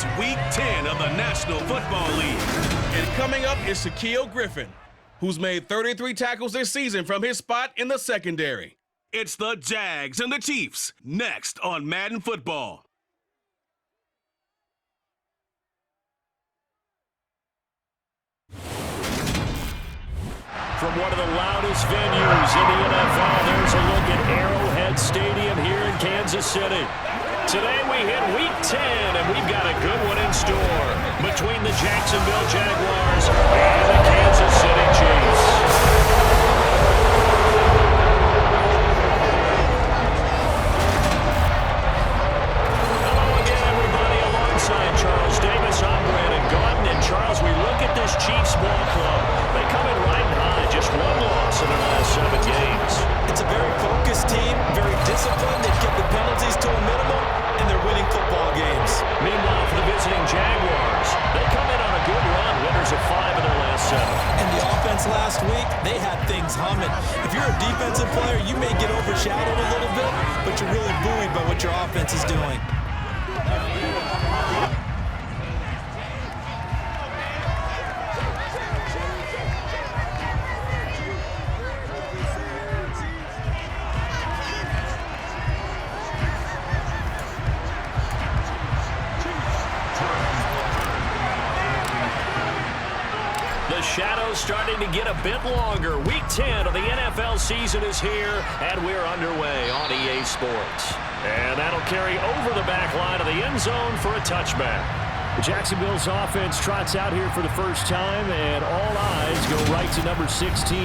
It's Week 10 of the National Football League. And coming up is Shaquille Griffin, who's made 33 tackles this season from his spot in the secondary. It's the Jags and the Chiefs, next on Madden Football. From one of the loudest venues in the NFL, there's a look at Arrowhead Stadium here in Kansas City. Today we hit Week 10, and we've got a good one in store between the Jacksonville Jaguars and the Kansas City Chiefs. Hello again, everybody. Alongside Charles Davis, I'm Brandon Gordon. And Charles, we look at this Chiefs ball club. They come in riding high, just one loss in their last 7 games. It's a very focused team, very disciplined. They've kept the penalties to a minimum, and they're winning football games. Meanwhile, for the visiting Jaguars, they come in on a good run, winners of 5 of their last 7. And the offense last week, they had things humming. If you're a defensive player, you may get overshadowed a little bit, but you're really buoyed by what your offense is doing. The shadow's starting to get a bit longer. Week 10 of the NFL season is here, and we're underway on EA Sports. And that'll carry over the back line of the end zone for a touchback. Jacksonville's offense trots out here for the first time, and all eyes go right to number 16.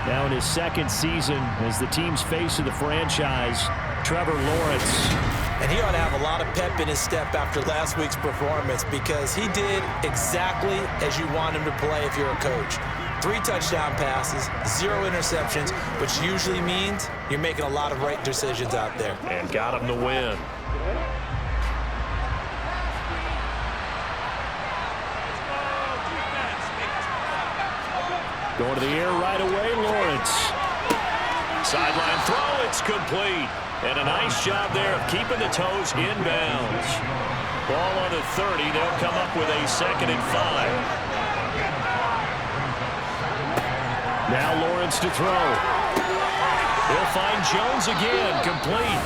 Now in his second season as the team's face of the franchise, Trevor Lawrence. And he ought to have a lot of pep in his step after last week's performance because he did exactly as you want him to play if you're a coach. 3 touchdown passes, 0 interceptions, which usually means you're making a lot of right decisions out there. And got him the win. Going to the air right away, Lawrence. Sideline throw, it's complete. And a nice job there of keeping the toes inbounds. Ball on the 30. They'll come up with a 2nd and 5. Now Lawrence to throw. He'll find Jones again, complete.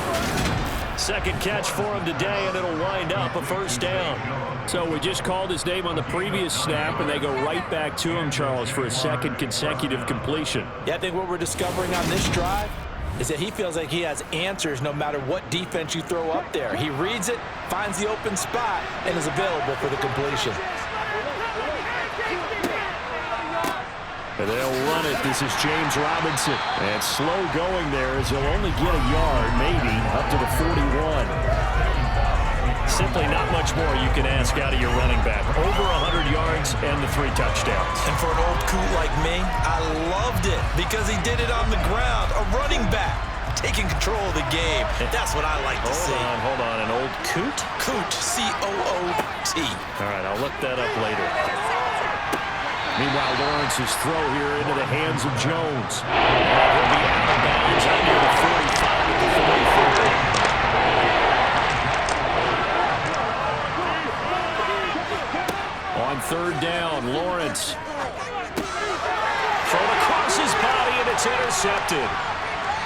Second catch for him today, and it'll wind up a 1st down. So we just called his name on the previous snap, and they go right back to him, Charles, for a 2nd consecutive completion. Yeah, I think what we're discovering on this drive is that he feels like he has answers no matter what defense you throw up there. He reads it, finds the open spot, and is available for the completion. And they'll run it. This is James Robinson. And slow going there as he'll only get a yard, maybe, up to the 41. Simply not much more you can ask out of your running back. Over 100 yards and the 3 touchdowns. And for an old coot like me, I loved it because he did it on the ground. A running back taking control of the game. That's what I like to see. Hold on. An old coot? Coot, C-O-O-T. All right, I'll look that up later. Meanwhile, Lawrence's throw here into the hands of Jones. He'll be out of bounds out near the 45 at the 44. On 3rd down, Lawrence. Thrown across his body, and it's intercepted.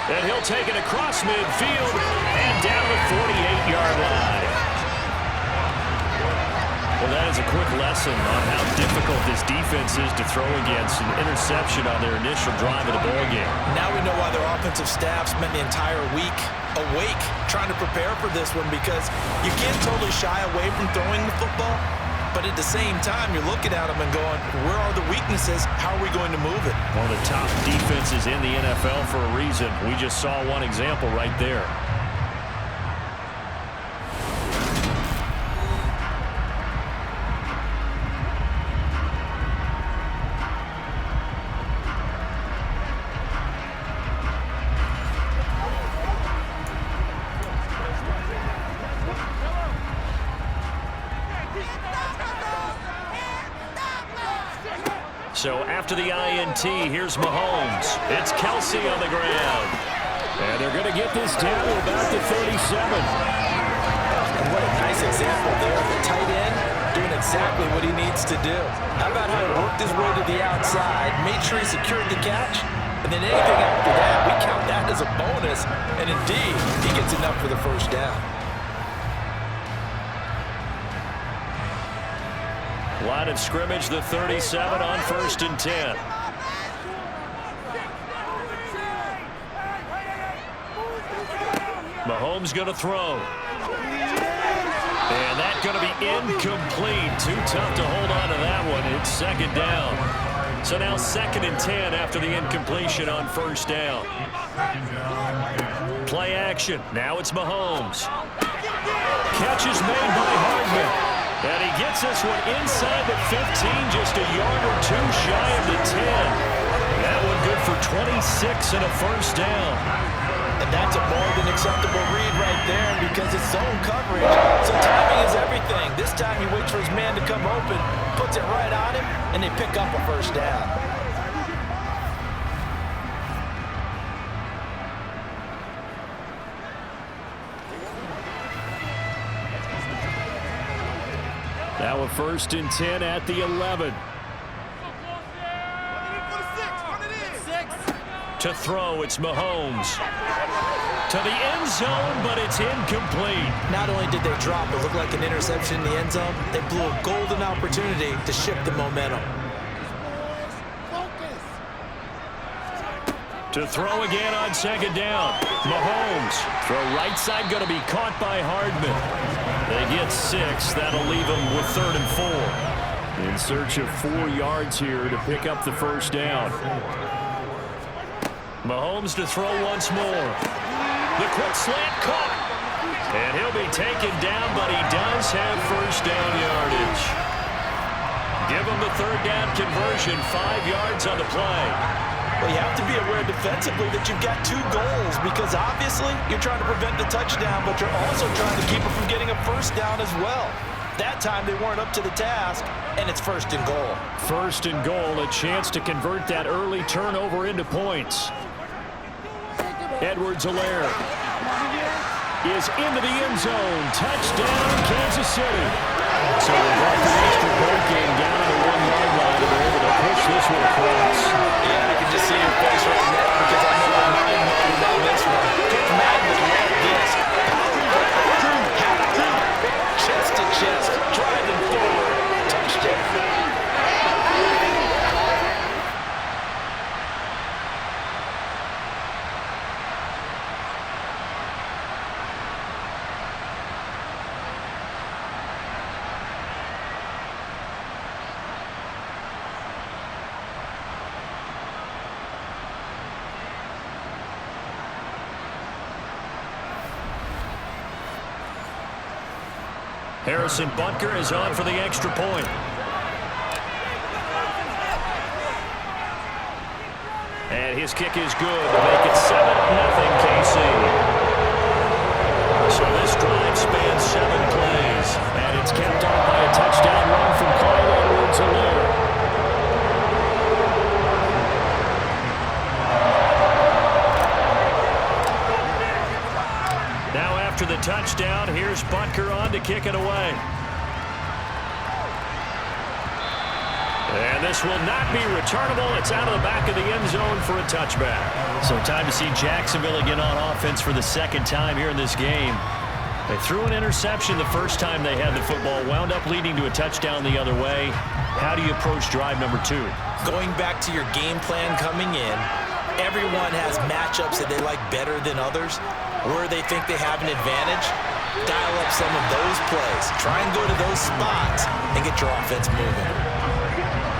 And he'll take it across midfield and down the 48-yard line. Well, that is a quick lesson on how difficult this defense is to throw against. An interception on their initial drive of the ballgame. Now we know why their offensive staff spent the entire week awake trying to prepare for this one because you can't totally shy away from throwing the football. But at the same time, you're looking at them and going, where are the weaknesses? How are we going to move it? One of the top defenses in the NFL for a reason. We just saw one example right there. So after the INT, here's Mahomes. It's Kelsey on the ground. And they're going to get this down to about the 37. And what a nice example there of the tight end exactly what he needs to do. How about how he worked his way to the outside, made sure he secured the catch, and then anything after that, we count that as a bonus, and indeed, he gets enough for the first down. Line of scrimmage, the 37 on 1st and 10. Mahomes going to throw. And that's going to be incomplete. Too tough to hold on to that one. It's 2nd down. So now 2nd and 10 after the incompletion on 1st down. Play action. Now it's Mahomes. Catch is made by Hardman. And he gets this one inside the 15, just a yard or two shy of the 10. That one good for 26 and a first down. And that's a more than acceptable read right there because it's zone coverage. So timing is everything. This time he waits for his man to come open, puts it right on him, and they pick up a first down. Now a 1st and 10 at the 11. To throw, it's Mahomes. To the end zone, but it's incomplete. Not only did they drop it look like an interception in the end zone, they blew a golden opportunity to shift the momentum. To throw again on 2nd down. Mahomes. Throw right side going to be caught by Hardman. They get 6. That'll leave them with 3rd and 4. In search of 4 yards here to pick up the first down. Mahomes to throw once more. The quick slant caught. And he'll be taken down, but he does have first down yardage. Give him the 3rd down conversion, 5 yards on the play. Well, you have to be aware defensively that you've got 2 goals because obviously you're trying to prevent the touchdown, but you're also trying to keep it from getting a first down as well. That time they weren't up to the task, and it's 1st and goal. 1st and goal, a chance to convert that early turnover into points. Edwards-Helaire is into the end zone. Touchdown, Kansas City. So they brought the extra point game down to the 1-yard line, and they're able to push this one across. Yeah, I can just see your face right now because I know I'm not involved on this one. PlayMadden would love this. Chest to chest, driving forward, touchdown. Harrison Butker is on for the extra point. And his kick is good to make it 7-0 KC. So this drive spans 7 plays, and it's capped off by a touchdown run from Clyde Edwards-Helaire. After the touchdown, here's Butker on to kick it away. And this will not be returnable. It's out of the back of the end zone for a touchback. So time to see Jacksonville again on offense for the 2nd time here in this game. They threw an interception the first time they had the football, wound up leading to a touchdown the other way. How do you approach drive number 2? Going back to your game plan coming in, everyone has matchups that they like better than others. Where they think they have an advantage, dial up some of those plays. Try and go to those spots and get your offense moving.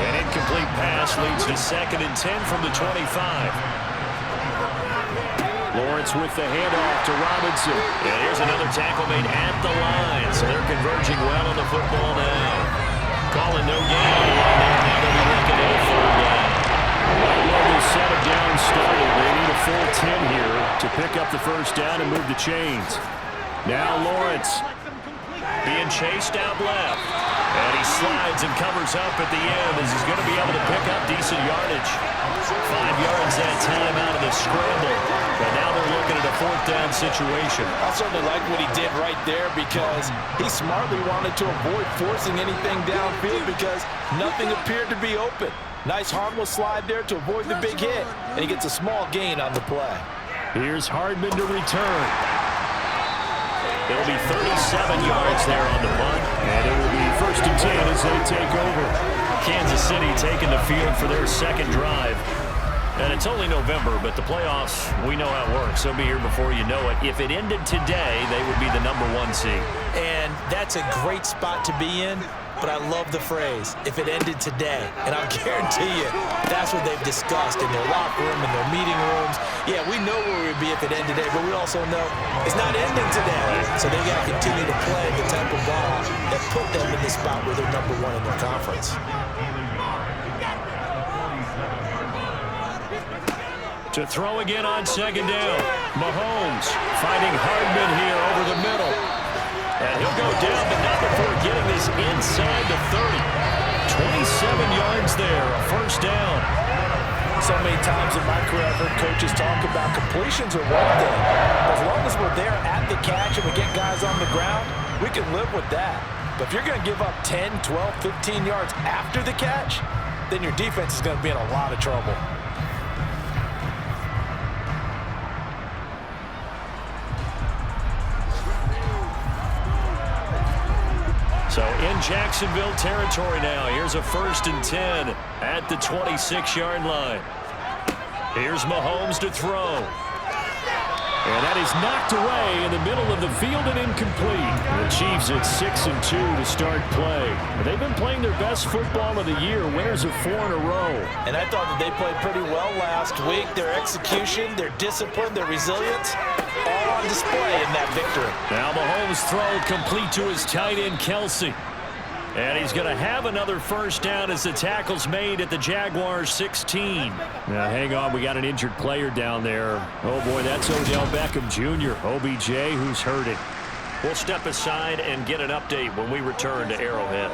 An incomplete pass leads to 2nd and 10 from the 25. Lawrence with the handoff to Robinson. And here's another tackle made at the line. So they're converging well on the football now. Calling no gain on the line there. Now they'll be looking at a 3rd down. Right where this set of down started, they need a full 10 here to pick up the first down and move the chains. Now Lawrence being chased out left. And he slides and covers up at the end as he's going to be able to pick up decent yardage. 5 yards that time out of the scramble. But now they're looking looking at a 4th down situation. I certainly like what he did right there because he smartly wanted to avoid forcing anything downfield because nothing appeared to be open. Nice harmless slide there to avoid the big hit, and he gets a small gain on the play. Here's Hardman to return. It'll be 37 yards there on the punt, and it will be 1st and 10 as they take over. Kansas City taking the field for their 2nd drive. And it's only November, but the playoffs, we know how it works. They'll be here before you know it. If it ended today, they would be the #1 seed. And that's a great spot to be in, but I love the phrase, if it ended today. And I'll guarantee you, that's what they've discussed in their locker room, in their meeting rooms. Yeah, we know where we'd be if it ended today, but we also know it's not ending today. So they got to continue to play the type of ball that put them in the spot where they're #1 in their conference. To throw again on 2nd down. Mahomes fighting Hardman here over the middle. And he'll go down, but not before getting this inside the 30. 27 yards there, a 1st down. So many times in my career, I've heard coaches talk about completions are one thing. As long as we're there at the catch and we get guys on the ground, we can live with that. But if you're going to give up 10, 12, 15 yards after the catch, then your defense is going to be in a lot of trouble. So in Jacksonville territory now. Here's a 1st and 10 at the 26-yard line. Here's Mahomes to throw. And that is knocked away in the middle of the field and incomplete. The Chiefs at 6-2 to start play. They've been playing their best football of the year, winners of 4 in a row. And I thought that they played pretty well last week. Their execution, their discipline, their resilience, all on display in that victory. Now Mahomes' throw complete to his tight end, Kelsey. And he's going to have another 1st down as the tackle's made at the Jaguars 16. Now, hang on. We got an injured player down there. Oh, boy, that's Odell Beckham Jr., OBJ, who's hurting. We'll step aside and get an update when we return to Arrowhead.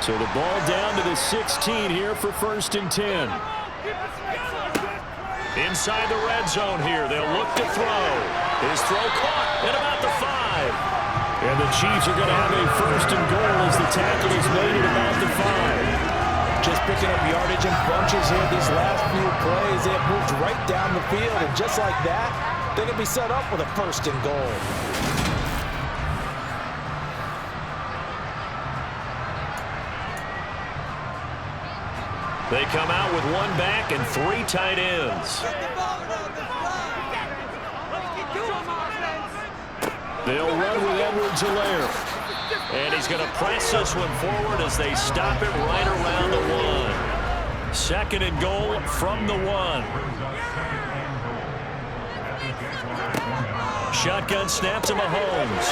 So the ball down to the 16 here for 1st and 10. Inside the red zone here. They'll look to throw. His throw caught at about the 5. And the Chiefs are going to have a 1st and goal as the tackle is made at about the 5. Just picking up yardage in bunches here these last few plays. They have moved right down the field, and just like that, they're going to be set up with a 1st and goal. They come out with 1 back and 3 tight ends. They'll run with Edwards-Helaire. And he's going to press this one forward as they stop it right around the 1. 2nd and goal from the 1. Shotgun snap to Mahomes.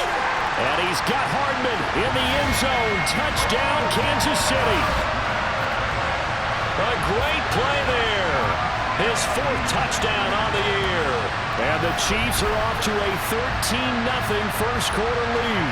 And he's got Hardman in the end zone. Touchdown, Kansas City. A great play there. His 4th touchdown on the year. And the Chiefs are off to a 13-0 first quarter lead.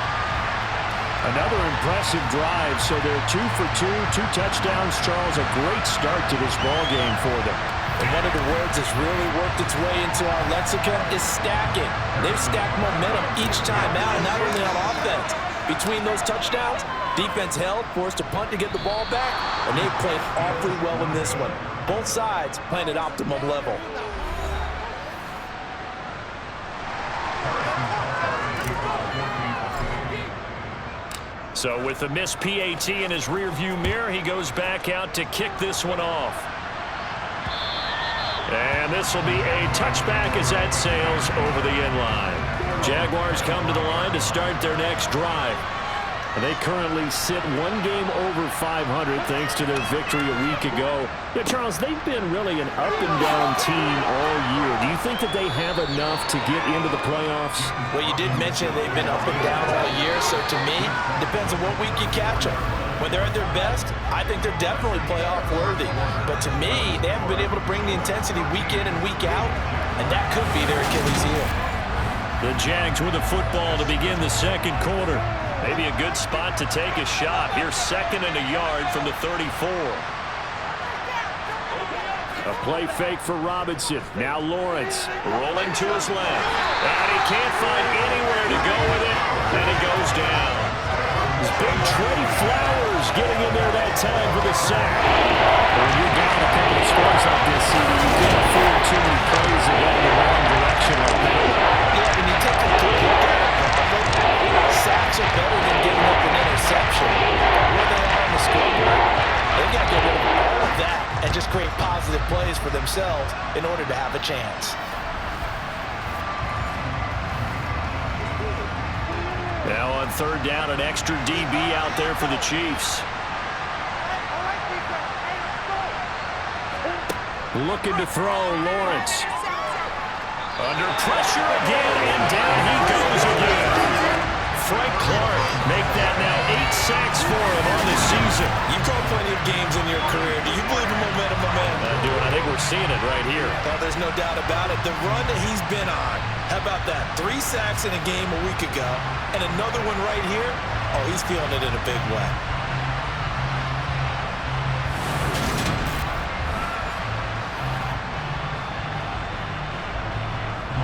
Another impressive drive, so they're 2 for 2, 2 touchdowns. Charles, a great start to this ball game for them. And one of the words that's really worked its way into our lexicon is stacking. They've stacked momentum each time out, and not only on offense. Between those touchdowns, defense held, forced a punt to get the ball back, and they played awfully well in this one. Both sides playing at optimum level. So with the missed PAT in his rearview mirror, he goes back out to kick this one off. And this will be a touchback as that sails over the end line. Jaguars come to the line to start their next drive. And they currently sit 1 game over 500 thanks to their victory a week ago. Yeah, Charles, they've been really an up-and-down team all year. Do you think that they have enough to get into the playoffs? Well, you did mention they've been up and down all year, so to me, it depends on what week you catch them. When they're at their best, I think they're definitely playoff worthy. But to me, they haven't been able to bring the intensity week in and week out, and that could be their Achilles heel. The Jags with the football to begin the second quarter. Maybe a good spot to take a shot. Here's 2nd and a yard from the 34. A play fake for Robinson. Now Lawrence rolling to his left. And he can't find anywhere to go with it. And it goes down. This big Trey Flowers getting in there that time for the sack. When you're down a couple of scores like this, CD, you can't afford too many plays that go in the wrong direction like that. Yeah, when you take a good look at it, sacks are better than giving up an interception. Where they are on the scoreboard, they've got to get rid of all of that and just create positive plays for themselves in order to have a chance. Now on third down, an extra DB out there for the Chiefs. Looking to throw, Lawrence. Under pressure again, and down he goes again. Frank Clark make that now 8 sacks for him on this season. You've called plenty of games in your career. Do you believe in momentum, my man? I do, and I think we're seeing it right here. Well, there's no doubt about it. The run that he's been on, how about that? 3 sacks in a game a week ago, and another one right here. Oh, he's feeling it in a big way.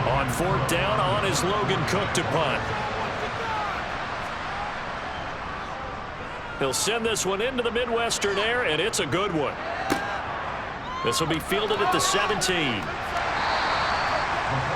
On fourth down, on is Logan Cook to punt. He'll send this one into the Midwestern air, and it's a good one. This will be fielded at the 17.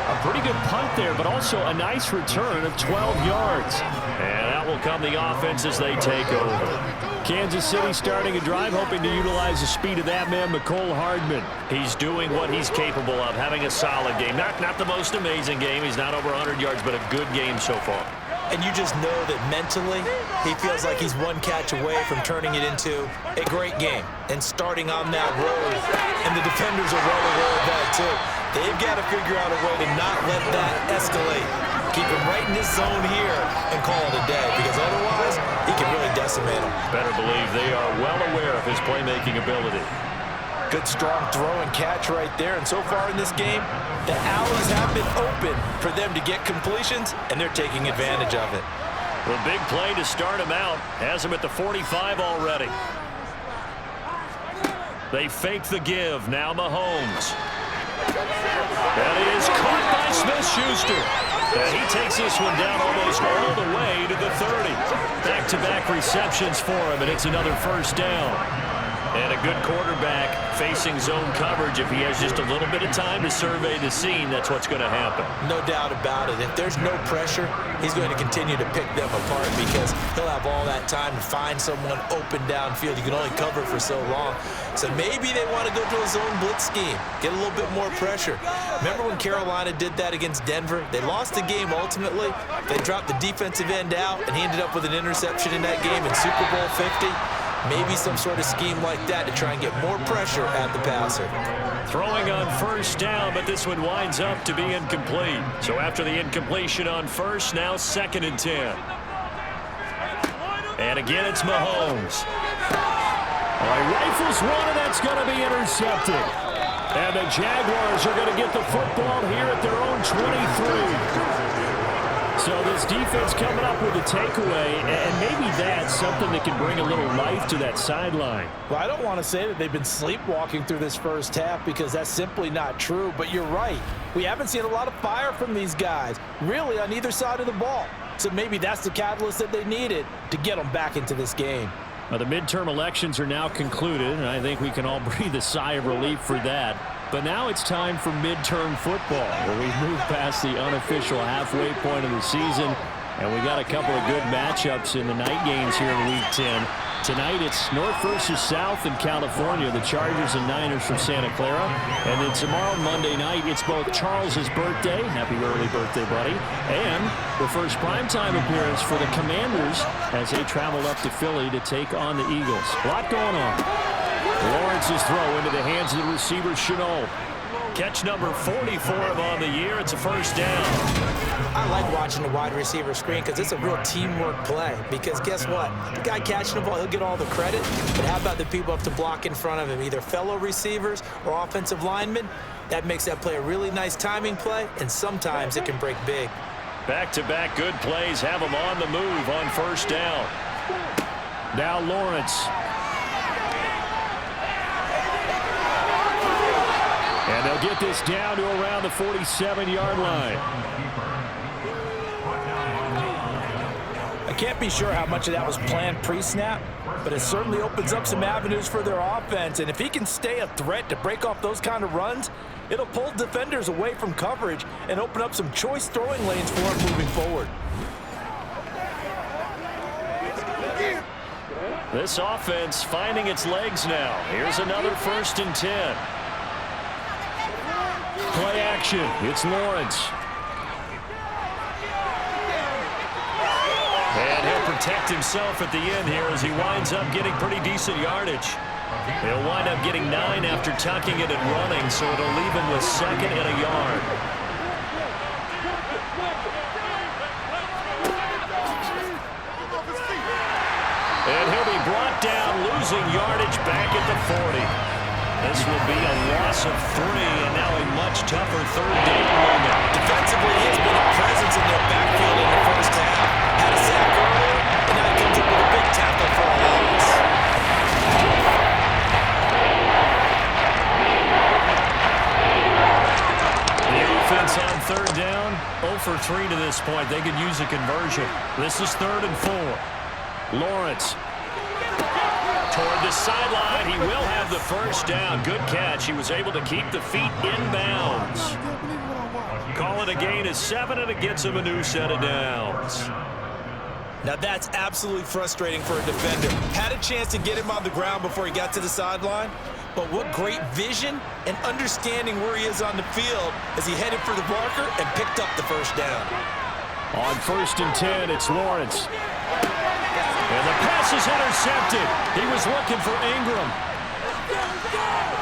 A pretty good punt there, but also a nice return of 12 yards. And that will come the offense as they take over. Kansas City starting a drive, hoping to utilize the speed of that man, McCole Hardman. He's doing what he's capable of, having a solid game. Not the most amazing game. He's not over 100 yards, but a good game so far. And you just know that mentally, he feels like he's one catch away from turning it into a great game and starting on that road. And the defenders are well aware of that, too. They've got to figure out a way to not let that escalate. Keep him right in his zone here and call it a day, because otherwise, he can really decimate him. Better believe they are well aware of his playmaking ability. Good, strong throw and catch right there. And so far in this game, the alleys have been open for them to get completions, and they're taking advantage of it. The big play to start him out has him at the 45 already. They fake the give. Now Mahomes. And it is caught by Smith-Schuster. And he takes this one down almost all the way to the 30. Back-to-back receptions for him, and it's another first down. And a good quarterback facing zone coverage. If he has just a little bit of time to survey the scene, that's what's going to happen. No doubt about it. If there's no pressure, he's going to continue to pick them apart because he'll have all that time to find someone open downfield. You can only cover for so long. So maybe they want to go to a zone blitz scheme, get a little bit more pressure. Remember when Carolina did that against Denver? They lost the game ultimately. They dropped the defensive end out, and he ended up with an interception in that game in Super Bowl 50. Maybe some sort of scheme like that to try and get more pressure at the passer. Throwing on first down, but this one winds up to be incomplete. So after the incompletion on first, now 2nd and 10. And again, it's Mahomes. He rifles one, and that's going to be intercepted. And the Jaguars are going to get the football here at their own 23. So this defense coming up with a takeaway, and maybe that's something that can bring a little life to that sideline. Well, I don't want to say that they've been sleepwalking through this first half because that's simply not true, but you're right. We haven't seen a lot of fire from these guys, really, on either side of the ball. So maybe that's the catalyst that they needed to get them back into this game. Well, the midterm elections are now concluded, and I think we can all breathe a sigh of relief for that. But now it's time for midterm football, where we've moved past the unofficial halfway point of the season, and we got a couple of good matchups in the night games here in Week 10. Tonight it's North versus South in California, the Chargers and Niners from Santa Clara. And then tomorrow, Monday night, it's both Charles's birthday, happy early birthday, buddy, and the first primetime appearance for the Commanders as they travel up to Philly to take on the Eagles. A lot going on. Lawrence's throw into the hands of the receiver, Chenault. Catch number 40 for him on the year. It's a first down. I like watching the wide receiver screen because it's a real teamwork play. Because guess what? The guy catching the ball, he'll get all the credit. But how about the people up to block in front of him, either fellow receivers or offensive linemen? That makes that play a really nice timing play, and sometimes it can break big. Back-to-back good plays have him on the move on first down. Now Lawrence. get this down to around the 47-yard line. I can't be sure how much of that was planned pre-snap, but it certainly opens up some avenues for their offense. And if he can stay a threat to break off those kind of runs, it'll pull defenders away from coverage and open up some choice throwing lanes for him moving forward. This offense finding its legs now. Here's another 1st and 10. Play action. It's Lawrence. And he'll protect himself at the end here as he winds up getting pretty decent yardage. He'll wind up getting 9 after tucking it and running, so it'll leave him with 2nd and a yard. And he'll be brought down, losing yardage back at the 40. This will be a loss of 3, and now a much tougher 3rd down moment. Defensively, he has been a presence in their backfield in the first half. Had a sack earlier, and now he comes up with a big tackle for a loss. The offense on 3rd down, 0 for 3 to this point. They could use a conversion. This is 3rd and 4. Lawrence toward the sideline. He will have the 1st down. Good catch. He was able to keep the feet in bounds. Call it a gain of 7, and it gets him a new set of downs. Now that's absolutely frustrating for a defender. Had a chance to get him on the ground before he got to the sideline, but what great vision and understanding where he is on the field as he headed for the marker and picked up the 1st down. On 1st and 10, it's Lawrence. And the pass is intercepted. He was looking for Ingram.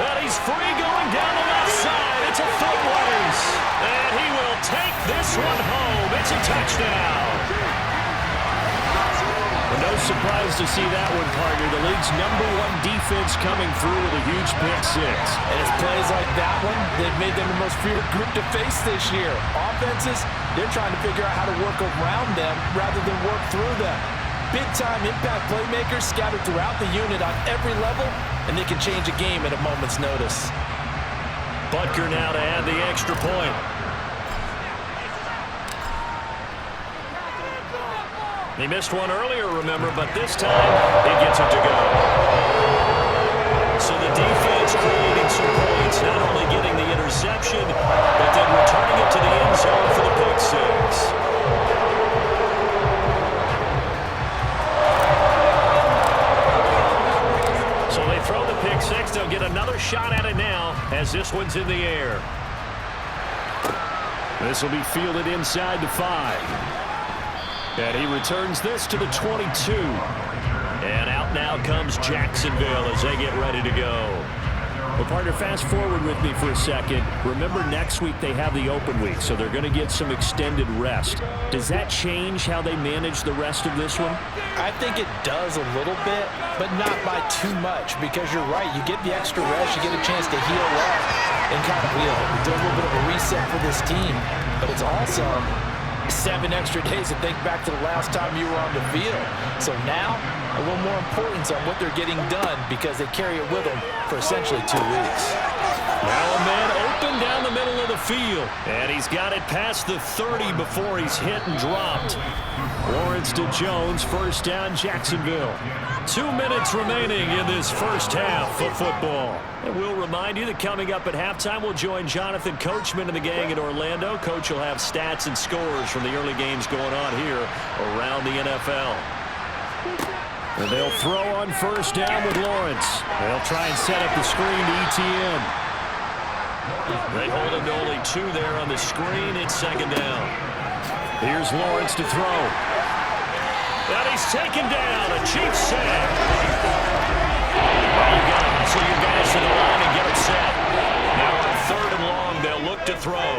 And he's free going down the left side. It's a foot race. And he will take this one home. It's a touchdown. No surprise to see that one, partner. The league's #1 defense coming through with a huge pick 6. And it's plays like that one, they've made them the most feared group to face this year. Offenses, they're trying to figure out how to work around them rather than work through them. Big-time impact playmakers scattered throughout the unit on every level, and they can change a game at a moment's notice. Butker now to add the extra point. He missed one earlier, remember, but this time he gets it to go. So the defense creating some points, not only getting the interception, but then returning it to the end zone for the pick 6. So they throw the pick 6. They'll get another shot at it now as this one's in the air. This will be fielded inside the 5. And he returns this to the 22. And out now comes Jacksonville as they get ready to go. Well, partner, fast forward with me for a second. Remember, next week they have the open week, so they're going to get some extended rest. Does that change how they manage the rest of this one? I think it does a little bit, but not by too much, because you're right. You get the extra rest, you get a chance to heal up and kind of do a little bit of a reset for this team. But it's also 7 extra days to think back to the last time you were on the field. So now, a little more importance on what they're getting done because they carry it with them for essentially 2 weeks. Now a man open down the middle of the field. And he's got it past the 30 before he's hit and dropped. Lawrence to Jones, 1st down, Jacksonville. 2 minutes remaining in this first half of football. And we'll remind you that coming up at halftime, we'll join Jonathan Coachman and the gang in Orlando. Coach will have stats and scores from the early games going on here around the NFL. And they'll throw on 1st down with Lawrence. They'll try and set up the screen to ETN. They hold him to only 2 there on the screen. It's 2nd down. Here's Lawrence to throw. And he's taken down. A cheap sack. Well, you've got to hustle your guys to the line and get it set. Now on 3rd and long, they'll look to throw.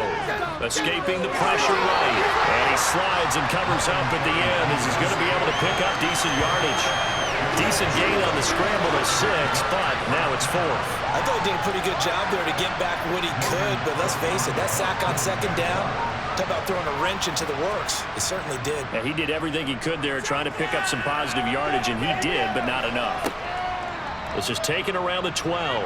Escaping the pressure right. And he slides and covers up at the end as he's going to be able to pick up decent yardage. Decent gain on the scramble to 6, but now it's 4th. I thought he did a pretty good job there to get back what he could, but let's face it, that sack on 2nd down, talk about throwing a wrench into the works. It certainly did. Yeah, he did everything he could there trying to pick up some positive yardage, and he did, but not enough. This is taken around the 12.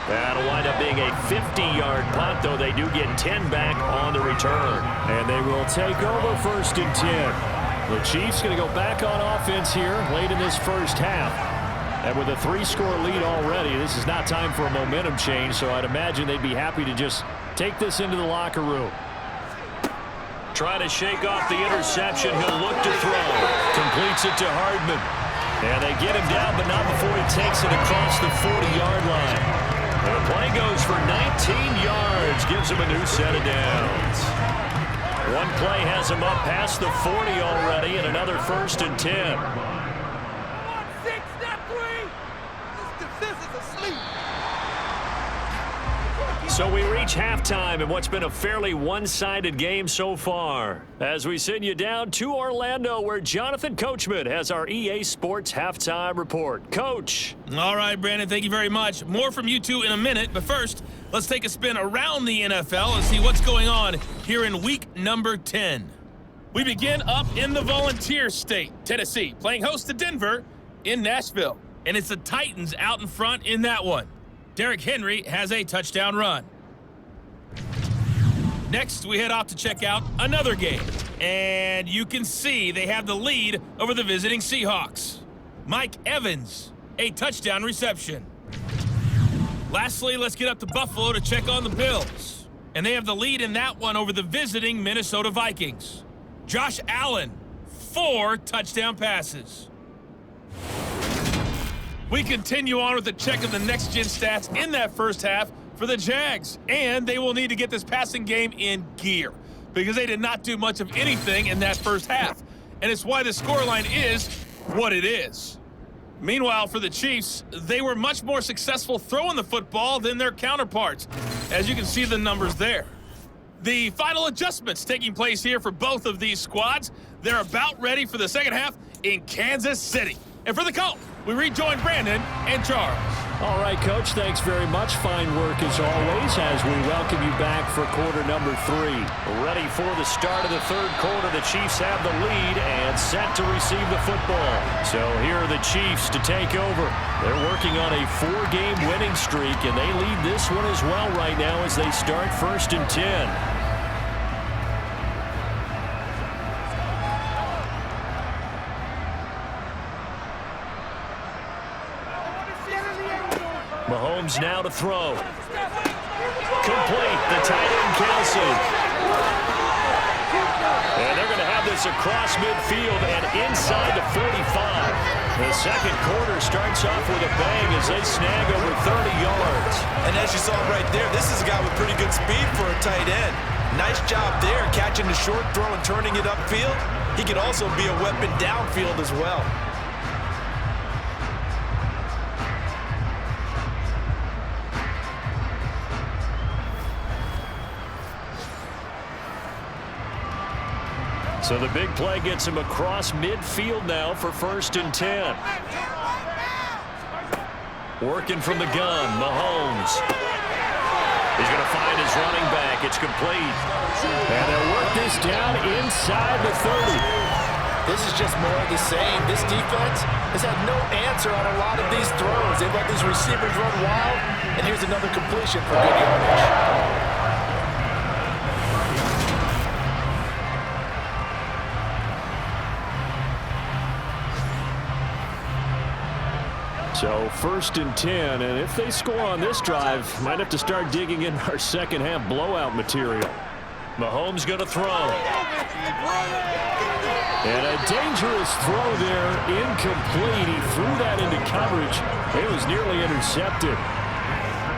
That'll wind up being a 50-yard punt, though they do get 10 back on the return. And they will take over 1st and 10. The Chiefs going to go back on offense here late in this first half. And with a 3-score lead already, this is not time for a momentum change, so I'd imagine they'd be happy to just take this into the locker room. Trying to shake off the interception. He'll look to throw. Completes it to Hardman. And they get him down, but not before he takes it across the 40-yard line. And the play goes for 19 yards. Gives him a new set of downs. One play has him up past the 40 already, and another 1st and 10. So we reach halftime in what's been a fairly one-sided game so far. As we send you down to Orlando, where Jonathan Coachman has our EA Sports halftime report. Coach. All right, Brandon, thank you very much. More from you two in a minute, but first, let's take a spin around the NFL and see what's going on here in week number 10. We begin up in the Volunteer State, Tennessee, playing host to Denver in Nashville. And it's the Titans out in front in that one. Derrick Henry has a touchdown run. Next, we head off to check out another game. And you can see they have the lead over the visiting Seahawks. Mike Evans, a touchdown reception. Lastly, let's get up to Buffalo to check on the Bills. And they have the lead in that one over the visiting Minnesota Vikings. Josh Allen, 4 touchdown passes. We continue on with the check of the next-gen stats in that first half for the Jags. And they will need to get this passing game in gear because they did not do much of anything in that first half. And it's why the scoreline is what it is. Meanwhile, for the Chiefs, they were much more successful throwing the football than their counterparts, as you can see the numbers there. The final adjustments taking place here for both of these squads. They're about ready for the second half in Kansas City. And for the call, we rejoin Brandon and Charles. All right, Coach, thanks very much. Fine work as always as we welcome you back for quarter number 3. Ready for the start of the third quarter. The Chiefs have the lead and set to receive the football. So here are the Chiefs to take over. They're working on a 4-game winning streak, and they lead this one as well right now as they start 1st and 10. Mahomes now to throw. Complete. The tight end Kelsey. And they're going to have this across midfield and inside the 45. The second quarter starts off with a bang as they snag over 30 yards. And as you saw right there, this is a guy with pretty good speed for a tight end. Nice job there, catching the short throw and turning it upfield. He could also be a weapon downfield as well. So the big play gets him across midfield now for 1st and 10. Working from the gun, Mahomes. He's going to find his running back. It's complete. And they'll work this down inside the 30. This is just more of the same. This defense has had no answer on a lot of these throws. They've let these receivers run wild, and here's another completion for good yardage. So 1st and 10, and if they score on this drive, might have to start digging in our second half blowout material. Mahomes going to throw. And a dangerous throw there, incomplete. He threw that into coverage. It was nearly intercepted.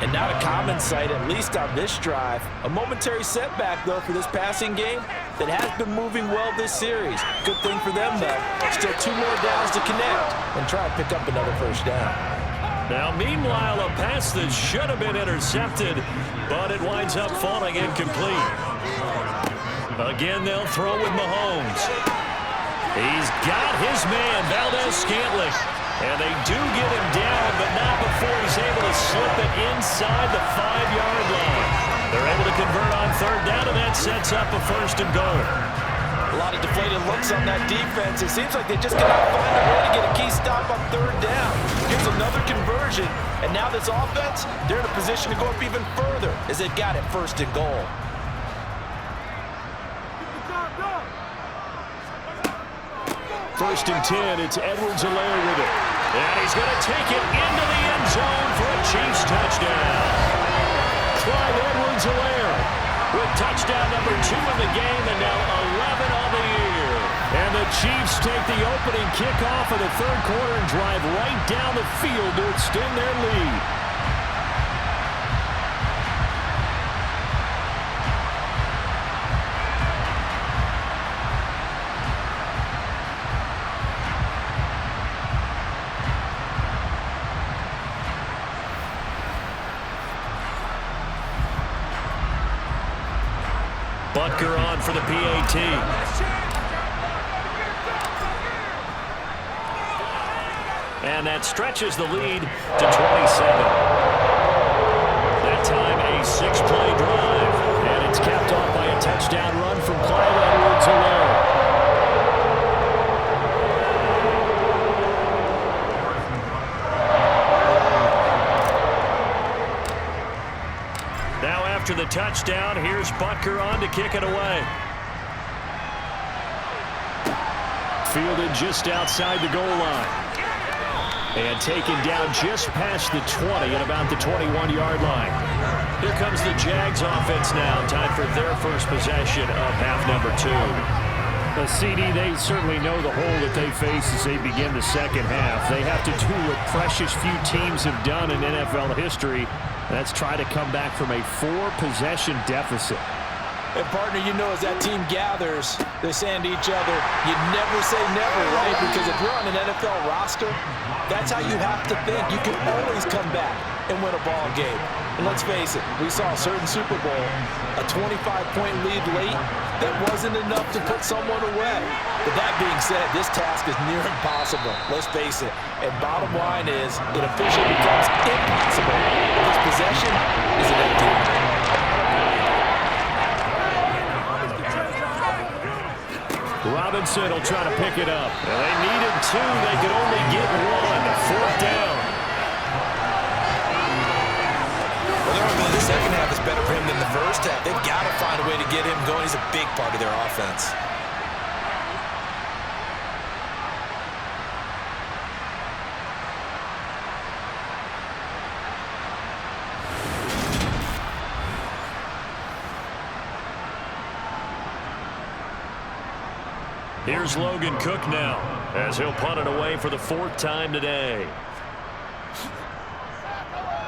And not a common sight, at least on this drive. A momentary setback, though, for this passing game that has been moving well this series. Good thing for them, though. Still 2 more downs to connect and try to pick up another first down. Now, meanwhile, a pass that should have been intercepted, but it winds up falling incomplete. Again, they'll throw with Mahomes. He's got his man, Valdez-Scantling. And they do get him down, but not before he's able to slip it inside the 5-yard line. They're able to convert on 3rd down, and that sets up a 1st and goal. A lot of deflated looks on that defense. It seems like they just cannot find a way to get a key stop on third down. Here's another conversion, and now this offense, they're in a position to go up even further as they've got it 1st and goal. First and 10, it's Edwards-Helaire with it. And he's going to take it into the end zone for a Chiefs touchdown. Clyde Edwards-Helaire with touchdown number 2 in the game and now 11 on the year. And the Chiefs take the opening kickoff of the 3rd quarter and drive right down the field to extend their lead. Butker on for the PAT. And that stretches the lead to 27. That time a 6-play drive. And it's capped off by a touchdown run from Clyde Edwards-Helaire. Now after the touchdown, here's Butker on to kick it away. Fielded just outside the goal line. And taken down just past the 20 at about the 21-yard line. Here comes the Jags offense now. Time for their first possession of half number 2. The CD, they certainly know the hole that they face as they begin the second half. They have to do what precious few teams have done in NFL history. That's try to come back from a 4-possession deficit. And partner, you know, as that team gathers, they're saying to each other, you never say never, right? Because if you're on an NFL roster, that's how you have to think. You can always come back and win a ball game. And let's face it, we saw a certain Super Bowl, a 25-point lead late, that wasn't enough to put someone away. But that being said, this task is near impossible. Let's face it. And bottom line is, it officially becomes impossible. This possession is an empty one. Robinson will try to pick it up. And they needed 2. They could only get 1. 4th down. Well, they're arguing the second half is better for him than the first half. They've got to find a way to get him going. He's a big part of their offense. Here's Logan Cook now, as he'll punt it away for the 4th time today.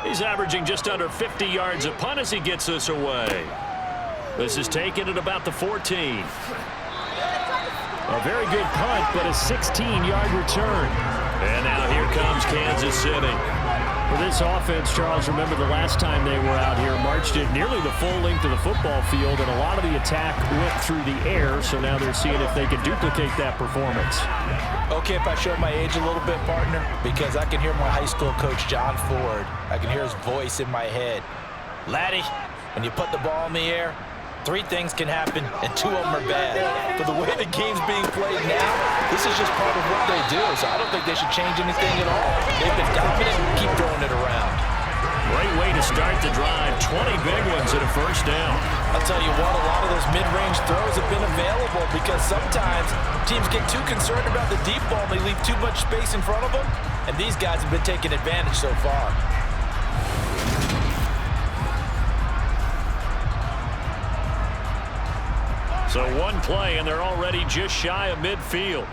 He's averaging just under 50 yards a punt as he gets this away. This is taken at about the 14. A very good punt, but a 16-yard return. And now here comes Kansas City. For this offense, Charles, remember the last time they were out here, marched it nearly the full length of the football field, and a lot of the attack went through the air, so now they're seeing if they can duplicate that performance. Okay, if I show my age a little bit, partner, because I can hear my high school coach, John Ford. I can hear his voice in my head. Laddie, when you put the ball in the air, 3 things can happen, and 2 of them are bad. For the way the game's being played now, this is just part of what they do, so I don't think they should change anything at all. They've been dominant, keep throwing it around. Great way to start the drive. 20 big ones at a 1st down. I'll tell you what, a lot of those mid-range throws have been available because sometimes teams get too concerned about the deep ball and they leave too much space in front of them, and these guys have been taking advantage so far. So 1 play, and they're already just shy of midfield.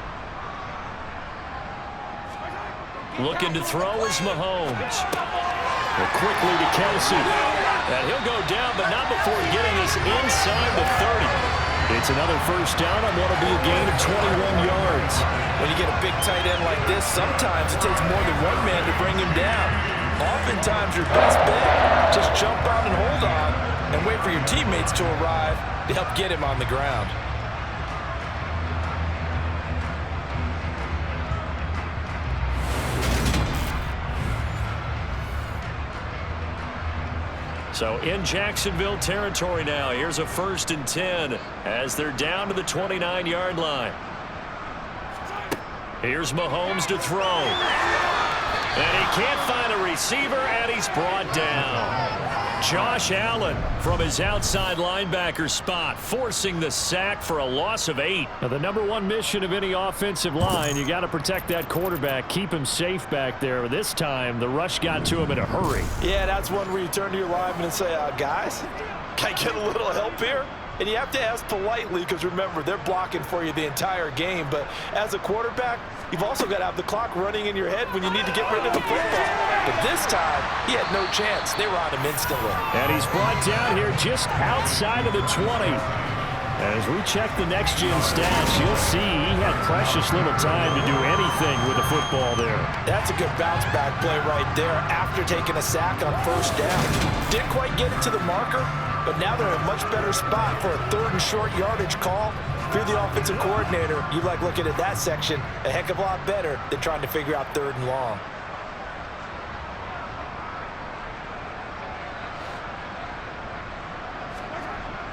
Looking to throw is Mahomes. Well, quickly to Kelsey. And he'll go down, but not before getting us inside the 30. It's another 1st down on what will be a gain of 21 yards. When you get a big tight end like this, sometimes it takes more than 1 man to bring him down. Oftentimes, your best bet, just jump out and hold on and wait for your teammates to arrive to help get him on the ground. So in Jacksonville territory now. Here's a 1st and 10 as they're down to the 29-yard line. Here's Mahomes to throw. And he can't find a receiver, and he's brought down. Josh Allen from his outside linebacker spot, forcing the sack for a loss of 8. Now, the number one mission of any offensive line, you got to protect that quarterback, keep him safe back there. This time, the rush got to him in a hurry. Yeah, that's one where you turn to your lineman and say, guys, can I get a little help here? And you have to ask politely because, remember, they're blocking for you the entire game. But as a quarterback, you've also got to have the clock running in your head when you need to get rid of the football. But this time, he had no chance. They were on him instantly. And he's brought down here just outside of the 20. As we check the next-gen stats, you'll see he had precious little time to do anything with the football there. That's a good bounce-back play right there after taking a sack on 1st down. Didn't quite get it to the marker, but now they're in a much better spot for a 3rd and short yardage call. If you're the offensive coordinator, you like looking at that section a heck of a lot better than trying to figure out 3rd and long.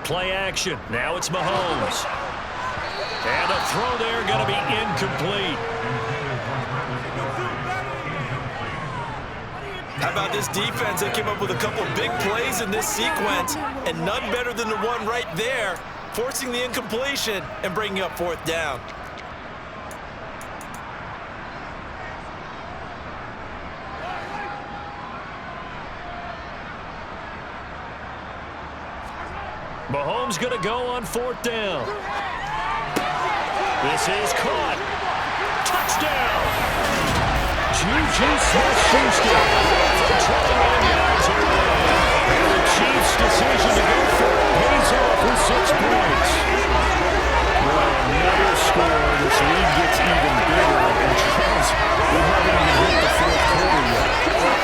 Play action. Now it's Mahomes. And a throw there going to be incomplete. How about this defense? They came up with a couple of big plays in this sequence, and none better than the one right there, forcing the incompletion and bringing up 4th down. Mahomes going to go on 4th down. This is caught. Touchdown. Juju Smith-Schuster. 21 yards away. And the Chiefs' decision to go for it pays off with 6 points. Well, another score. This lead gets even bigger. And Charles, we haven't even hit the 4th quarter yet.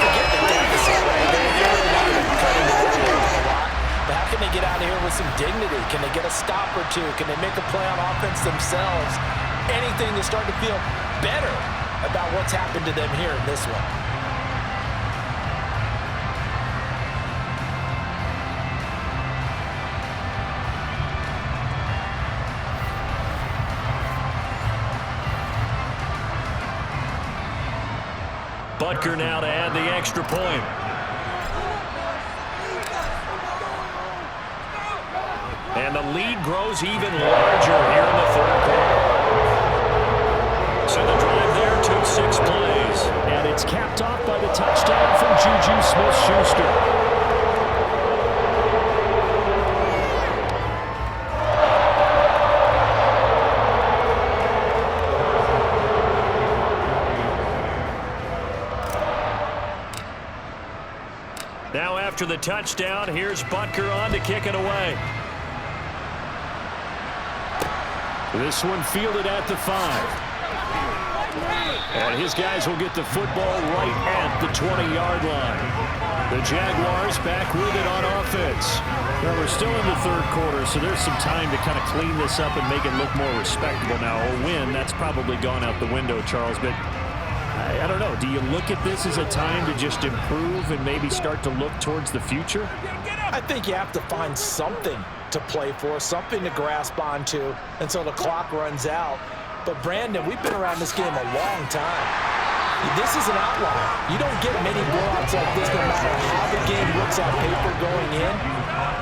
Forget the deficit. They're really not even cutting the ball a lot. But how can they get out of here with some dignity? Can they get a stop or two? Can they make a play on offense themselves? Anything to start to feel better about what's happened to them here in this one. Butker now to add the extra point. And the lead grows even larger here in the 3rd quarter. So the drive there took 6 plays. And it's capped off by the touchdown from Juju Smith-Schuster. Now after the touchdown, here's Butker on to kick it away. This one fielded at the 5. And his guys will get the football right at the 20-yard line. The Jaguars back with it on offense. Now, we're still in the 3rd quarter, so there's some time to kind of clean this up and make it look more respectable. Now, a win, that's probably gone out the window, Charles, but I don't know. Do you look at this as a time to just improve and maybe start to look towards the future? I think you have to find something to play for, something to grasp onto until the clock runs out. But, Brandon, we've been around this game a long time. This is an outlier. You don't get many blowouts like this no matter how the game looks on paper going in.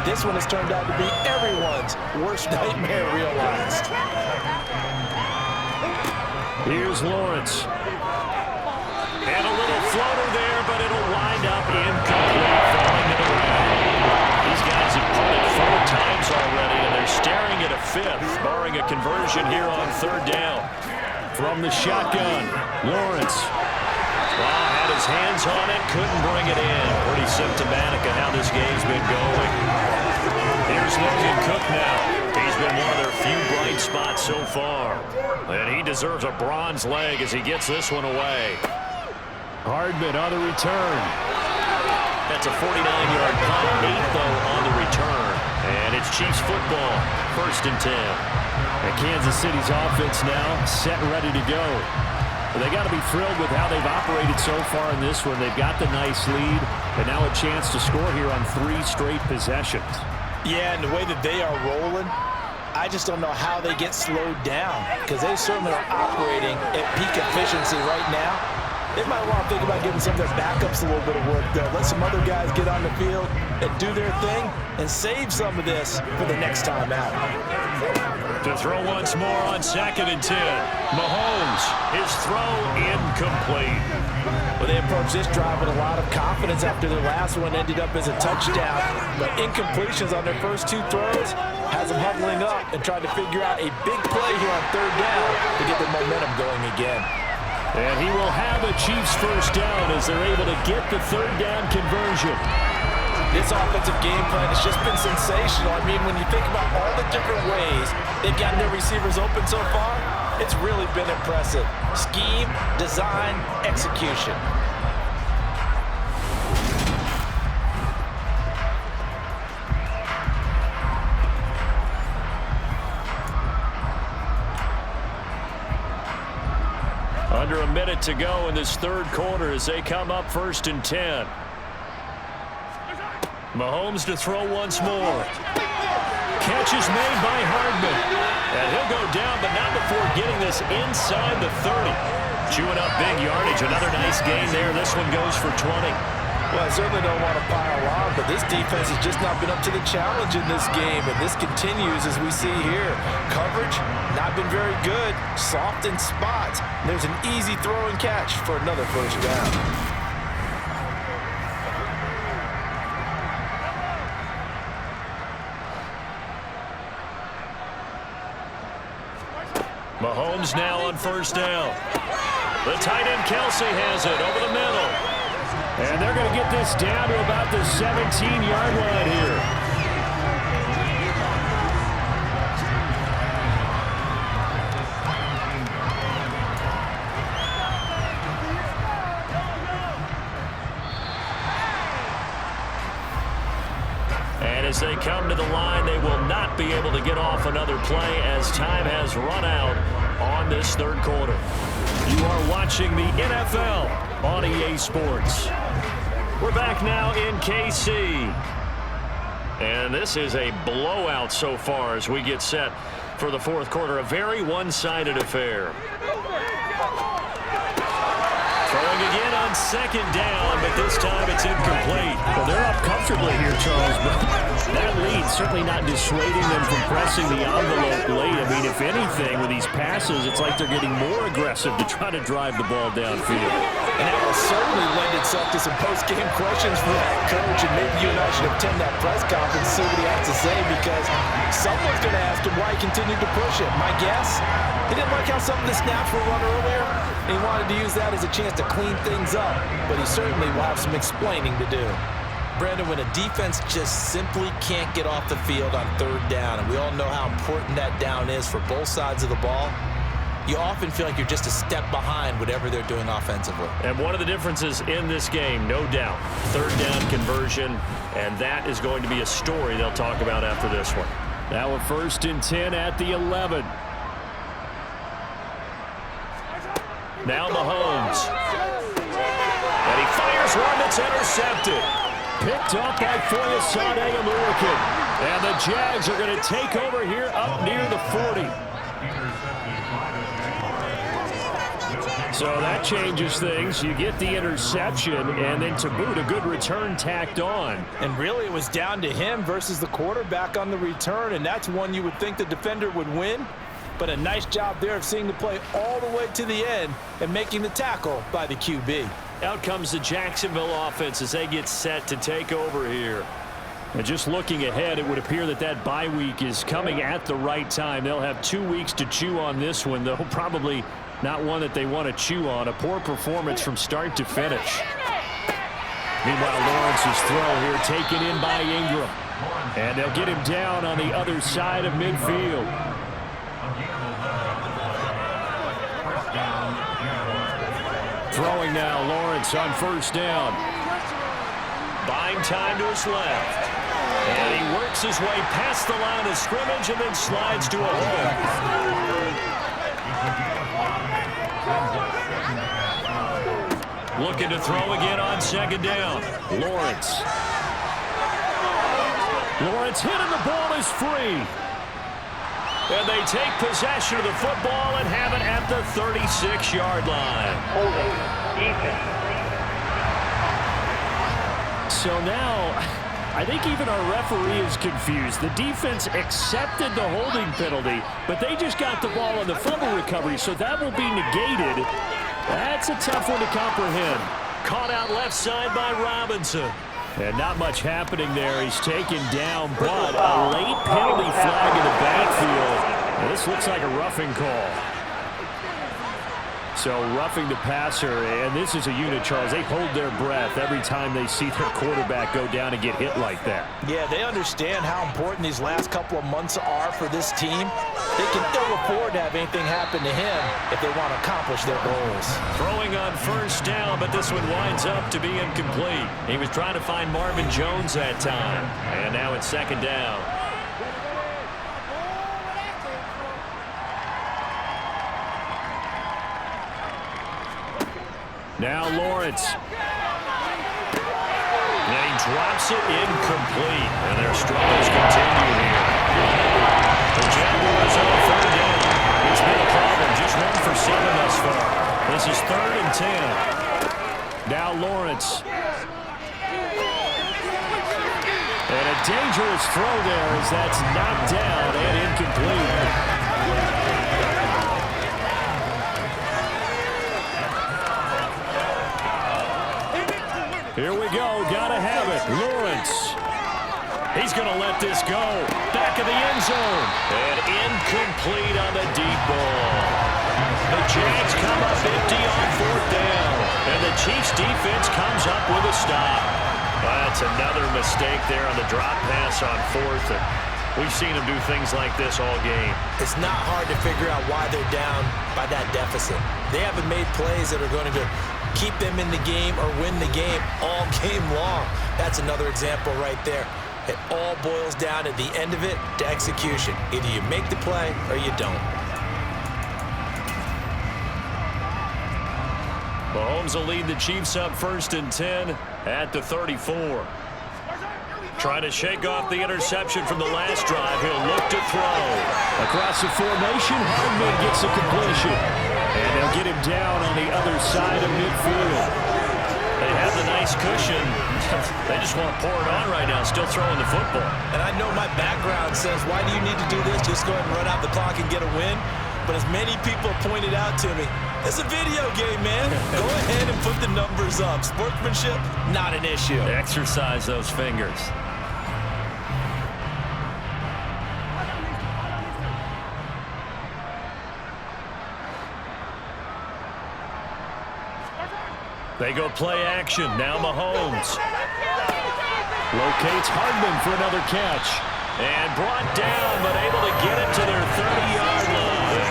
This one has turned out to be everyone's worst nightmare realized. Here's Lawrence. And a little floater there, but it'll wind up incomplete, falling to the ground. These guys have punted 4 times already, and they're staring at a 5th, barring a conversion here on 3rd down. From the shotgun, Lawrence. Wow, had his hands on it, couldn't bring it in. Pretty symptomatic of how this game's been going. Here's Logan Cook now. He's been one of their few bright spots so far. And he deserves a bronze leg as he gets this one away. Hardman on the return. That's a 49-yard punt, 8 though on the return. And it's Chiefs football, 1st and 10. And Kansas City's offense now set and ready to go. They got to be thrilled with how they've operated so far in this one. They've got the nice lead, and now a chance to score here on 3 straight possessions. Yeah, and the way that they are rolling, I just don't know how they get slowed down, because they certainly are operating at peak efficiency right now. They might want to think about giving some of their backups a little bit of work, though. Let some other guys get on the field and do their thing and save some of this for the next time out. To throw once more on 2nd and 10. Mahomes, his throw incomplete. Well, they approached this drive with a lot of confidence after their last one ended up as a touchdown. But incompletions on their first 2 throws has them huddling up and trying to figure out a big play here on 3rd down to get the momentum going again. And he will have a Chiefs first down as they're able to get the 3rd down conversion. This offensive game plan has just been sensational. I mean, when you think about all the different ways they've gotten their receivers open so far, it's really been impressive. Scheme, design, execution. Under a minute to go in this 3rd quarter as they come up 1st and 10. Mahomes to throw once more. Catch is made by Hardman. And he'll go down, but not before getting this inside the 30. Chewing up big yardage. Another nice gain there. This one goes for 20. Well, I certainly don't want to pile on, but this defense has just not been up to the challenge in this game, and this continues as we see here. Coverage, not been very good. Soft in spots. There's an easy throw and catch for another first down. Mahomes now on 1st down. The tight end Kelsey has it over the middle. And they're going to get this down to about the 17-yard line here. And as they come to the line, they will not be able to get off another play as time has run out on this 3rd quarter. You are watching the NFL on EA Sports. We're back now in KC. And this is a blowout so far as we get set for the 4th quarter. A very one-sided affair. Throwing again on 2nd down, but this time it's incomplete. Well, they're up comfortably here, Charles, but that lead certainly not dissuading them from pressing the envelope late. I mean, if anything, with these passes, it's like they're getting more aggressive to try to drive the ball downfield. And that will certainly lend itself to some post-game questions for that coach, and maybe you and I should attend that press conference and see what he has to say, because someone's going to ask him why he continued to push it. My guess, he didn't like how some of the snaps were run earlier, and he wanted to use that as a chance to clean things up, but he certainly will have some explaining to do. Brandon, when a defense just simply can't get off the field on 3rd down, and we all know how important that down is for both sides of the ball, you often feel like you're just a step behind whatever they're doing offensively. And one of the differences in this game, no doubt, 3rd down conversion, and that is going to be a story they'll talk about after this one. Now a 1st and 10 at the 11. Now Mahomes. And he fires one that's intercepted. Picked up by Foyesade Aluakin. And the Jags are going to take over here up near the 40. So that changes things. You get the interception, and then to boot, a good return tacked on. And really, it was down to him versus the quarterback on the return, and that's one you would think the defender would win. But a nice job there of seeing the play all the way to the end and making the tackle by the QB. Out comes the Jacksonville offense as they get set to take over here. And just looking ahead, it would appear that that bye week is coming at the right time. They'll have 2 weeks to chew on this one, though probably not one that they want to chew on. A poor performance from start to finish. Meanwhile, Lawrence's throw here taken in by Ingram. And they'll get him down on the other side of midfield. Throwing now, Lawrence on 1st down. Buying time to his left. And he works his way past the line of scrimmage and then slides to a hole. Looking to throw again on second down. Lawrence hit and the ball is free. And they take possession of the football and have it at the 36-yard line. Holding. Defense. So now, I think even our referee is confused. The defense accepted the holding penalty, but they just got the ball on the fumble recovery, so that will be negated. That's a tough one to comprehend. Caught out left side by Robinson. And not much happening there. He's taken down, but a late penalty flag in the backfield. And this looks like a roughing call. So roughing the passer, and this is a unit, Charles. They hold their breath every time they see their quarterback go down and get hit like that. Yeah, they understand how important these last couple of months are for this team. They can ill afford to have anything happen to him if they want to accomplish their goals. Throwing on first down, but this one winds up to be incomplete. He was trying to find Marvin Jones that time. And now it's second down. Now Lawrence. And he drops it incomplete. And their struggles continue here. The Jaguars on third down. It's been a problem. Just 1 for 7 thus far. This is 3rd and 10. Now Lawrence. And a dangerous throw there as that's knocked down and incomplete. Here we go. Gotta have it. Lawrence. He's going to let this go. Back of the end zone. And incomplete on the deep ball. The Jags come up empty on 4th down. And the Chiefs defense comes up with a stop. That's another mistake there on the drop pass on 4th. And we've seen him do things like this all game. It's not hard to figure out why they're down by that deficit. They haven't made plays that are going to keep them in the game or win the game all game long. That's another example right there. It all boils down at the end of it to execution. Either you make the play or you don't. Mahomes will lead the Chiefs up 1st and 10 at the 34. Trying to shake off the interception from the last drive. He'll look to throw. Across the formation, Hardman gets a completion. And they'll get him down on the other side of midfield. They have the nice cushion. They just want to pour it on right now, still throwing the football. And I know my background says, why do you need to do this? Just go ahead and run out the clock and get a win. But as many people pointed out to me, it's a video game, man. Go ahead and put the numbers up. Sportsmanship, not an issue. Exercise those fingers. They go play action. Now Mahomes. Locates Hardman for another catch. And brought down, but able to get it to their 30-yard line.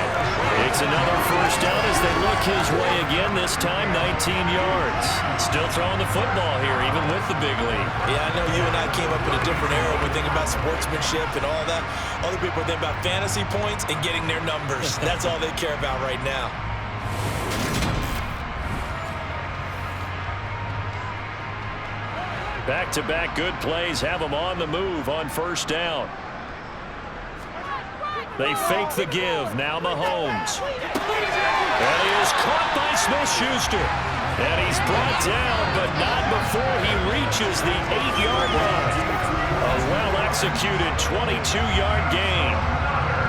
It's another first down as they look his way again, this time 19 yards. Still throwing the football here, even with the big lead. Yeah, I know you and I came up in a different era when thinking about sportsmanship and all that. Other people are thinking about fantasy points and getting their numbers. That's all they care about right now. Back-to-back good plays have them on the move on first down. They fake the give. Now Mahomes. And he is caught by Smith-Schuster. And he's brought down, but not before he reaches the 8-yard line. A well-executed 22-yard gain.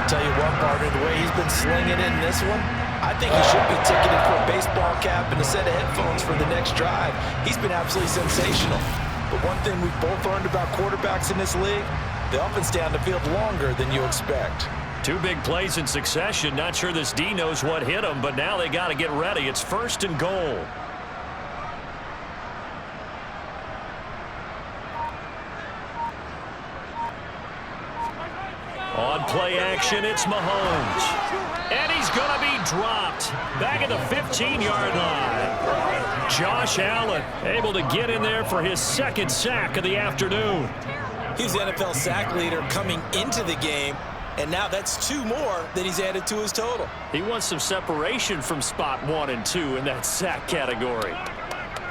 Tell you what, partner, the way he's been slinging in this one, I think he should be ticketed for a baseball cap and a set of headphones for the next drive. He's been absolutely sensational. But one thing we've both learned about quarterbacks in this league, they often stay on the field longer than you expect. 2 big plays in succession. Not sure this D knows what hit him, but now they got to get ready. It's 1st and goal. On play action, it's Mahomes. And he's going to be dropped back at the 15-yard line. Josh Allen able to get in there for his 2nd sack of the afternoon. He's the NFL sack leader coming into the game, and now that's 2 more that he's added to his total. He wants some separation from spot 1 and 2 in that sack category.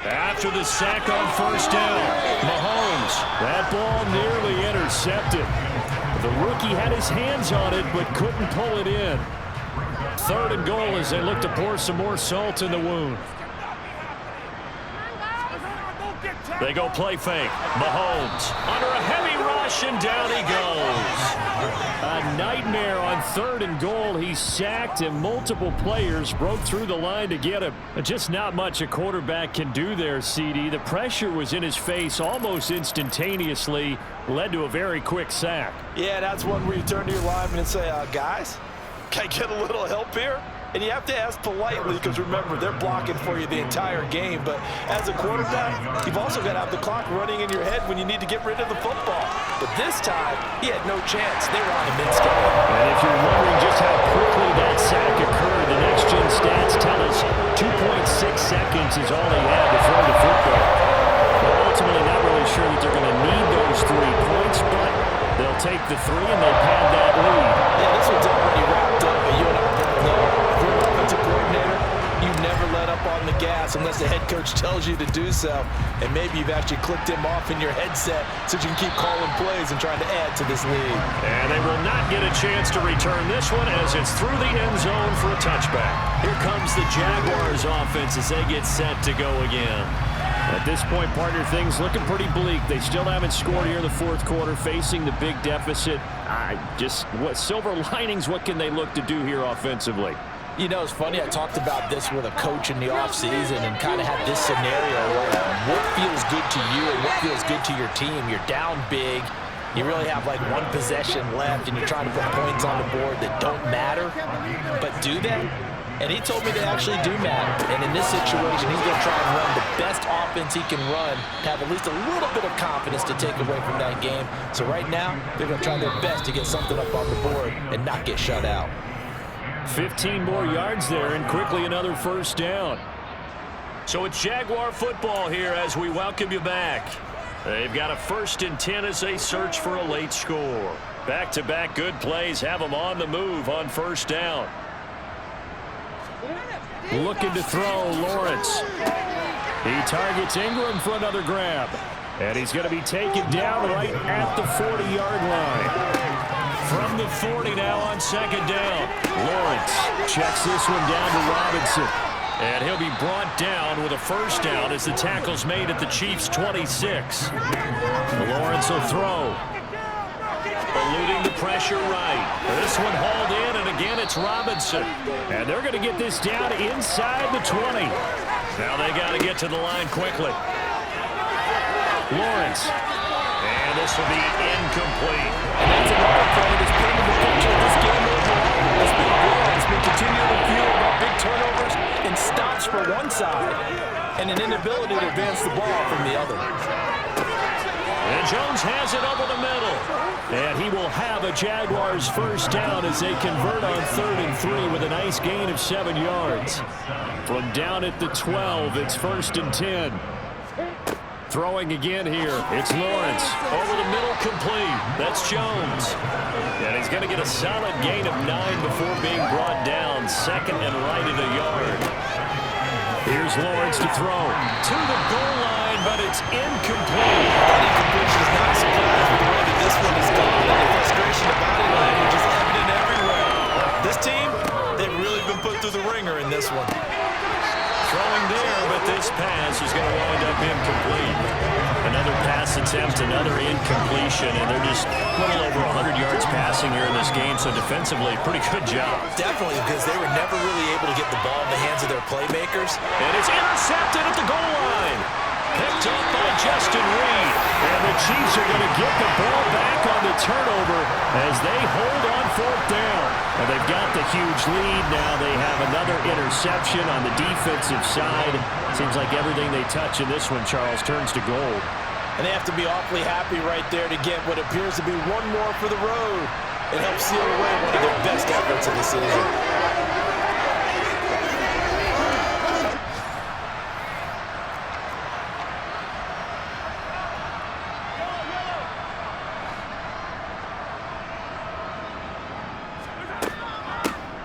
After the sack on first down, Mahomes. That ball nearly intercepted. The rookie had his hands on it but couldn't pull it in. 3rd and goal as they look to pour some more salt in the wound. They go play fake. Mahomes under a heavy rush, and down he goes. A nightmare on 3rd and goal. He's sacked, and multiple players broke through the line to get him. Just not much a quarterback can do there, CD. The pressure was in his face almost instantaneously. Led to a very quick sack. Yeah, that's one where you turn to your lineman and say, guys, can I get a little help here? And you have to ask politely because, remember, they're blocking for you the entire game. But as a quarterback, you've also got to have the clock running in your head when you need to get rid of the football. But this time, he had no chance. They were on him instantly. And if you're wondering just how quickly that sack occurred, the next-gen stats tell us 2.6 seconds is all they had to throw the football. But ultimately, not really sure that they're going to need those 3 points, but they'll take the 3 and they pad that lead. Yeah, this one's already wrapped up, but you and I both know. Offensive coordinator, you never let up on the gas unless the head coach tells you to do so. And maybe you've actually clicked him off in your headset so you can keep calling plays and trying to add to this lead. And they will not get a chance to return this one as it's through the end zone for a touchback. Here comes the Jaguars offense as they get set to go again. At this point, partner, things looking pretty bleak. They still haven't scored here in the 4th quarter, facing the big deficit. What silver linings, what can they look to do here offensively? You know, it's funny, I talked about this with a coach in the offseason and kind of had this scenario where what feels good to you and what feels good to your team. You're down big. You really have like 1 possession left and you're trying to put points on the board that don't matter. But do they? And he told me they actually do matter. And in this situation, he's going to try and run the best offense he can run to have at least a little bit of confidence to take away from that game. So right now, they're going to try their best to get something up on the board and not get shut out. 15 more yards there, and quickly another first down. So it's Jaguar football here as we welcome you back. They've got a 1st and 10 as they search for a late score. Back-to-back good plays have them on the move on first down. Looking to throw, Lawrence. He targets Ingram for another grab. And he's going to be taken down right at the 40-yard line. From the 40 now on 2nd down. Lawrence checks this one down to Robinson. And he'll be brought down with a first down as the tackle's made at the Chiefs' 26. Lawrence will throw. Eluding the pressure right. This one hauled in, and again it's Robinson. And they're going to get this down inside the 20. Now they got to get to the line quickly. Lawrence. And this will be incomplete. And that's another play that's painted the picture of this game overall. It's been good. It's been continually fueled by big turnovers and stops for one side and an inability to advance the ball from the other. And Jones has it over the middle. And he will have a Jaguars first down as they convert on 3rd and 3 with a nice gain of 7 yards. From down at the 12, it's 1st and 10. Throwing again here, it's Lawrence. Over the middle, complete. That's Jones. And he's going to get a solid gain of 9 before being brought down. 2nd and right at a yard. Here's Lawrence to throw. To the goal line, but it's incomplete. That incompletion is not surprised with the way that this one is gone. And the frustration of body language is evident everywhere. This team, they've really been put through the ringer in this one. Throwing there, but this pass is going to wind up incomplete. Another pass attempt, another incompletion, and they're just a little over 100 yards passing here in this game, so defensively, pretty good job. Definitely, because they were never really able to get the ball in the hands of their playmakers. And it's intercepted at the goal line. Picked up by Justin Reed. And the Chiefs are going to get the ball back on the turnover as they hold on 4th down. And they've got the huge lead now. They have another interception on the defensive side. Seems like everything they touch in this one, Charles, turns to gold. And they have to be awfully happy right there to get what appears to be one more for the road. It helps seal away one of their best efforts of the season.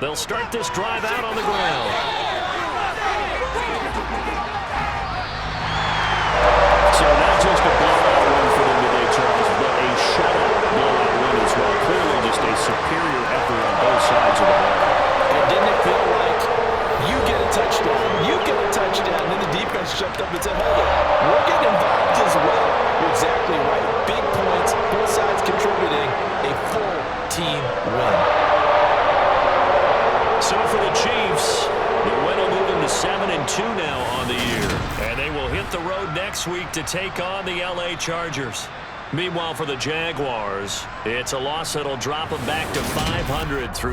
They'll start this drive out on the ground. 9-2 now on the year. And they will hit the road next week to take on the LA Chargers. Meanwhile, for the Jaguars, it's a loss that'll drop them back to 500 through